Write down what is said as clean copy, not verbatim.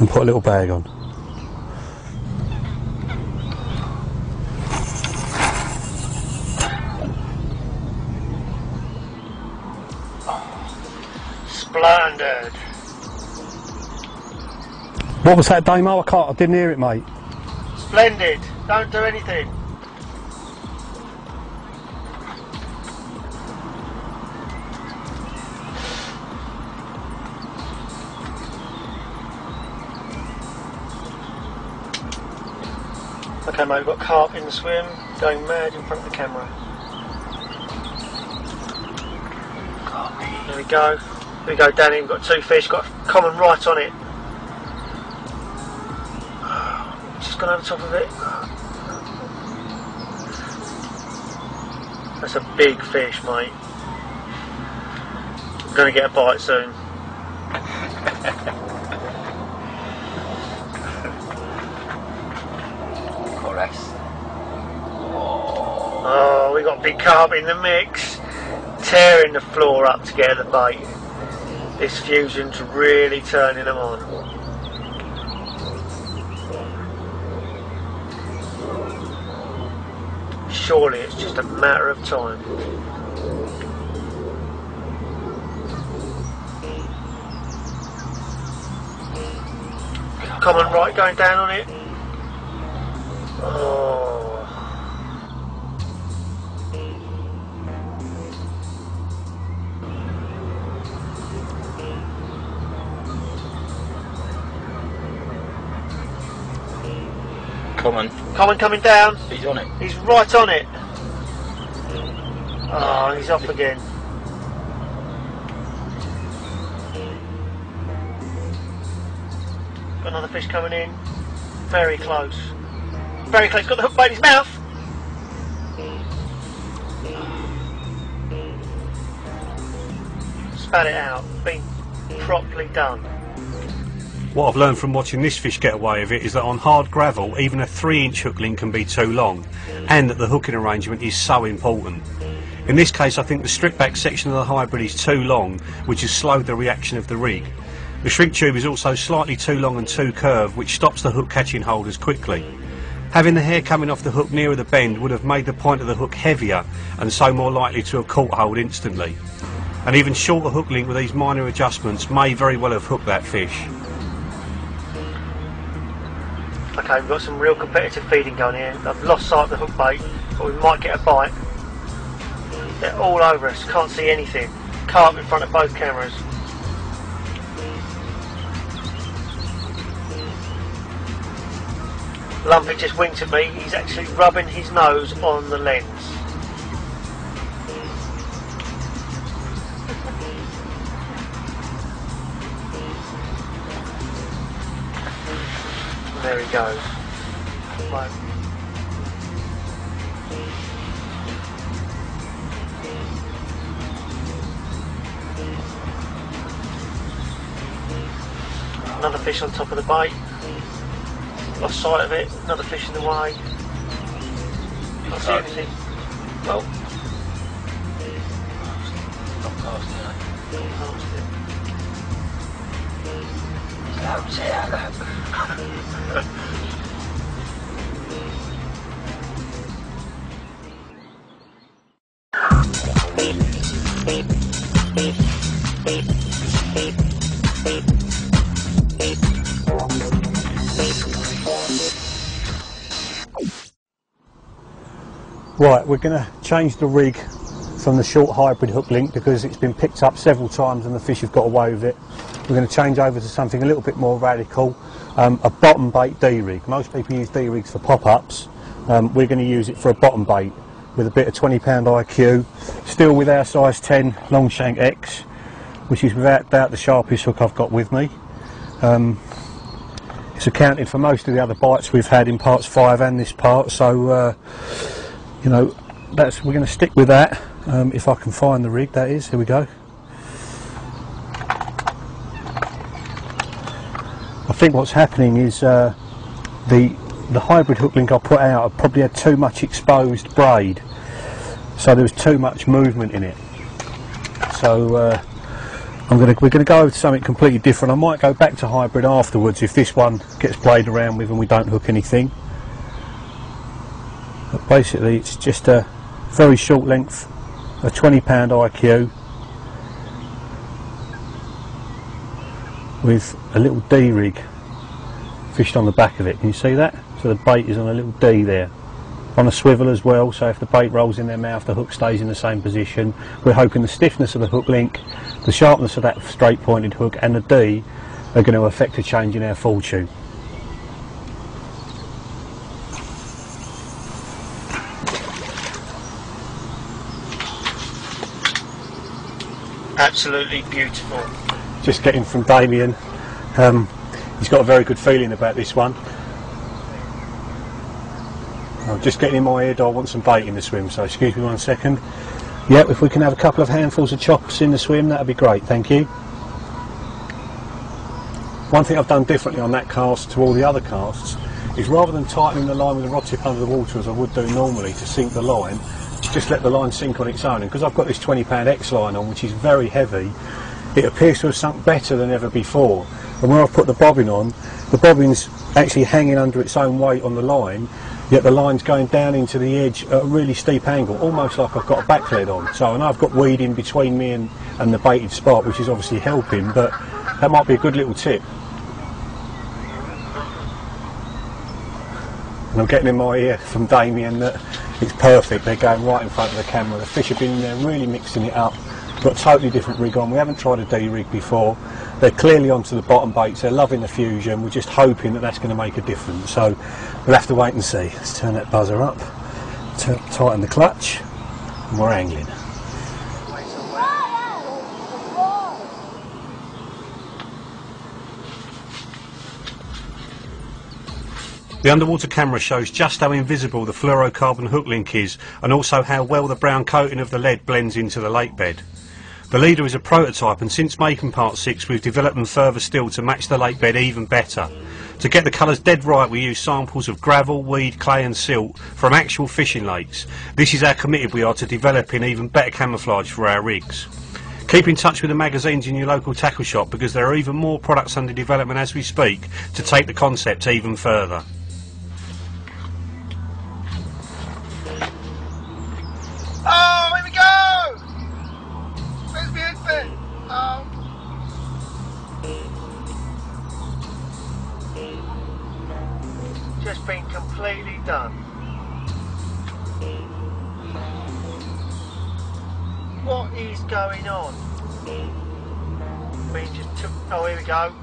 and put a little bag on. Splendid. What was that, Damo? I didn't hear it, mate. Splendid. Don't do anything. Okay, mate, we've got carp in the swim, going mad in front of the camera. There we go. Here we go, Danny. We've got two fish, got a common right on it. Just gone over the top of it. That's a big fish, mate. I'm going to get a bite soon. Oh, we got big carp in the mix, tearing the floor up to get the bait. This fusion's really turning them on. Surely it's just a matter of time. Common right going down on it. Oh. Common coming down. He's on it. He's right on it. Oh, he's off again. Got another fish coming in. Very close. Very close. Got the hook bait in his mouth. Spat it out. Been properly done. What I've learned from watching this fish get away with it is that on hard gravel, even a 3-inch hook link can be too long, and that the hooking arrangement is so important. In this case, I think the strip back section of the hybrid is too long, which has slowed the reaction of the rig. The shrink tube is also slightly too long and too curved, which stops the hook catching holders quickly. Having the hair coming off the hook nearer the bend would have made the point of the hook heavier, and so more likely to have caught hold instantly. An even shorter hook link with these minor adjustments may very well have hooked that fish. Okay, we've got some real competitive feeding going here. I've lost sight of the hook bait, but we might get a bite. They're all over us, can't see anything. Carp in front of both cameras. Lumpy just winked at me, he's actually rubbing his nose on the lens. There he goes. Right. Another fish on top of the bait. Lost sight of it. Another fish in the way. Can't see anything. Well. Not past it. Not past it. Don't say hello. Right, we're going to change the rig from the short hybrid hook link because it's been picked up several times and the fish have got away with it. We're going to change over to something a little bit more radical, a bottom bait D-rig. Most people use D-rigs for pop-ups. We're going to use it for a bottom bait with a bit of 20-pound IQ, still with our size 10 long shank X, which is about the sharpest hook I've got with me. It's accounted for most of the other bites we've had in parts 5 and this part, so you know, we're going to stick with that, if I can find the rig, that is. Here we go. I think what's happening is the hybrid hook link I put out probably had too much exposed braid, so there was too much movement in it. So we're gonna go over to something completely different. I might go back to hybrid afterwards if this one gets played around with and we don't hook anything. But basically it's just a very short length, a 20-pound IQ with a little D rig fished on the back of it. Can you see that? So the bait is on a little D there, on a swivel as well, so if the bait rolls in their mouth the hook stays in the same position. We're hoping the stiffness of the hook link, the sharpness of that straight pointed hook and the D are going to affect a change in our fortune. Absolutely beautiful. Just getting from Damien, he's got a very good feeling about this one. I'm just getting in my ear, I want some bait in the swim, so excuse me 1 second. Yep, if we can have a couple of handfuls of chops in the swim, that'd be great, thank you. One thing I've done differently on that cast to all the other casts is rather than tightening the line with the rod tip under the water as I would do normally to sink the line, just let the line sink on its own. And because I've got this 20-pound X line on, which is very heavy, it appears to have sunk better than ever before. And where I've put the bobbin on, the bobbin's actually hanging under its own weight on the line, yet the line's going down into the edge at a really steep angle, almost like I've got a back lead on. So I know I've got weed in between me and the baited spot, which is obviously helping, but that might be a good little tip. And I'm getting in my ear from Damien that it's perfect, they're going right in front of the camera. The fish have been in there really mixing it up. Got a totally different rig on, we haven't tried a D rig before. They're clearly onto the bottom baits, they're loving the fusion, we're just hoping that that's going to make a difference. So we'll have to wait and see. Let's turn that buzzer up, tighten the clutch, and we're angling. The underwater camera shows just how invisible the fluorocarbon hook link is, and also how well the brown coating of the lead blends into the lake bed. The leader is a prototype, and since making part 6 we've developed them further still to match the lake bed even better. To get the colours dead right we use samples of gravel, weed, clay and silt from actual fishing lakes. This is how committed we are to developing even better camouflage for our rigs. Keep in touch with the magazines in your local tackle shop because there are even more products under development as we speak to take the concept even further. Oh, here we go! Where's the infant? Just been completely done. What is going on? We just took. Oh, here we go.